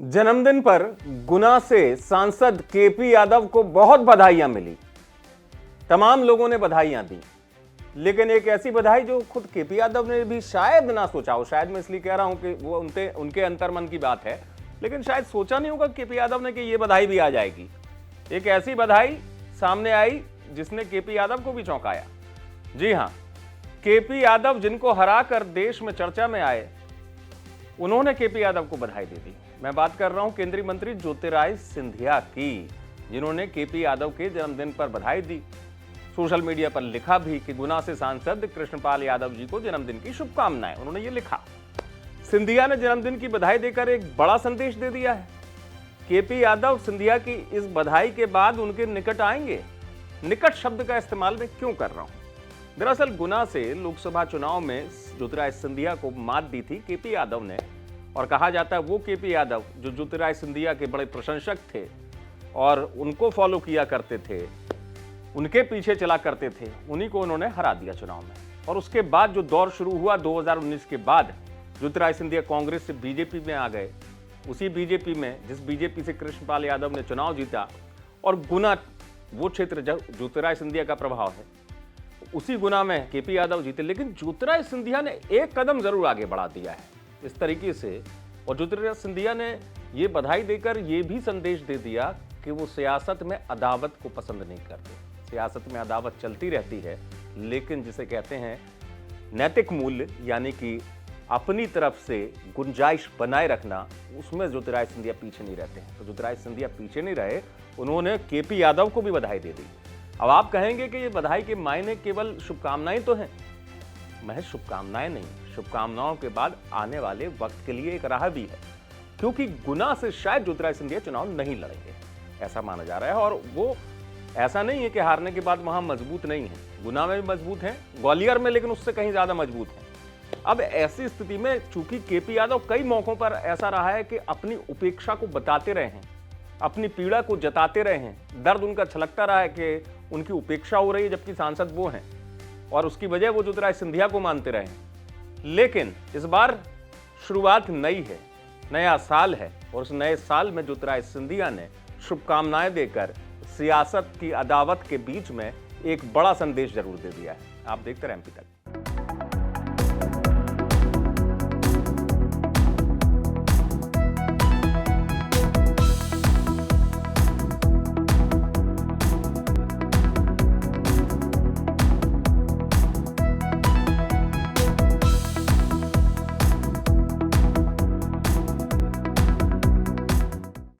जन्मदिन पर गुना से सांसद केपी यादव को बहुत बधाइयां मिली। तमाम लोगों ने बधाइयां दी, लेकिन एक ऐसी बधाई जो खुद केपी यादव ने भी शायद ना सोचा हो। शायद मैं इसलिए कह रहा हूं कि वो उनके अंतर्मन की बात है, लेकिन शायद सोचा नहीं होगा केपी यादव ने कि ये बधाई भी आ जाएगी। एक ऐसी बधाई सामने आई जिसने केपी यादव को भी चौंकाया। जी हां, केपी यादव जिनको हराकर देश में चर्चा में आए, उन्होंने केपी यादव को बधाई दे दी। मैं बात कर रहा हूं केंद्रीय मंत्री ज्योतिरादित्य सिंधिया की, जिन्होंने केपी यादव के जन्मदिन पर बधाई दी। सोशल मीडिया पर लिखा भी कि गुना से सांसद कृष्णपाल यादव जी को जन्मदिन की शुभकामनाएं, उन्होंने ये लिखा। सिंधिया ने जन्मदिन की बधाई देकर एक बड़ा संदेश दे दिया है। केपी यादव सिंधिया की इस बधाई के बाद उनके निकट आएंगे। निकट शब्द का इस्तेमाल मैं क्यों कर रहा हूं? दरअसल गुना से लोकसभा चुनाव में ज्योतिरादित्य सिंधिया को मात दी थी केपी यादव ने, और कहा जाता है वो केपी यादव जो ज्योतिरादित्य सिंधिया के बड़े प्रशंसक थे और उनको फॉलो किया करते थे, उनके पीछे चला करते थे, उन्हीं को उन्होंने हरा दिया चुनाव में। और उसके बाद जो दौर शुरू हुआ 2019 के बाद, ज्योतिरादित्य सिंधिया कांग्रेस से बीजेपी में आ गए। उसी बीजेपी में, जिस बीजेपी से कृष्णपाल यादव ने चुनाव जीता, और गुना वो क्षेत्र ज्योतिरादित्य सिंधिया का प्रभाव है, उसी गुना में केपी यादव जीते। लेकिन ज्योतिरादित्य सिंधिया ने एक कदम जरूर आगे बढ़ा दिया है इस तरीके से, और ज्योतिरादित्य सिंधिया ने ये बधाई देकर ये भी संदेश दे दिया कि वो सियासत में अदावत को पसंद नहीं करते। सियासत में अदावत चलती रहती है, लेकिन जिसे कहते हैं नैतिक मूल्य, यानी कि अपनी तरफ से गुंजाइश बनाए रखना, उसमें ज्योतिरादित्य सिंधिया पीछे नहीं रहते हैं। तो ज्योतिरादित्य सिंधिया पीछे नहीं रहे, उन्होंने केपी यादव को भी बधाई दे दी। अब आप कहेंगे कि ये बधाई के मायने केवल शुभकामनाएं तो हैं। महज शुभकामनाएं नहीं, शुभकामनाओं के बाद आने वाले वक्त के लिए एक राह भी है, क्योंकि गुना से शायद ज्योतिरादित्य सिंधिया चुनाव नहीं लड़ेंगे, ऐसा माना जा रहा है। और वो ऐसा नहीं है कि हारने के बाद वहां मजबूत नहीं है, गुना में भी मजबूत हैं, ग्वालियर में लेकिन उससे कहीं ज्यादा मजबूत हैं। अब ऐसी स्थिति में चूंकि केपी यादव कई मौकों पर ऐसा रहा है कि अपनी उपेक्षा को बताते रहे हैं, अपनी पीड़ा को जताते रहे हैं, दर्द उनका छलकता रहा है कि उनकी उपेक्षा हो रही है, जबकि सांसद वो हैं, और उसकी वजह वो ज्योतिरादित्य सिंधिया को मानते रहे हैं। लेकिन इस बार शुरुआत नई है, नया साल है, और उस नए साल में ज्योतिरादित्य सिंधिया ने शुभकामनाएं देकर सियासत की अदावत के बीच में एक बड़ा संदेश जरूर दे दिया है। आप देखते रहे एमपी तक।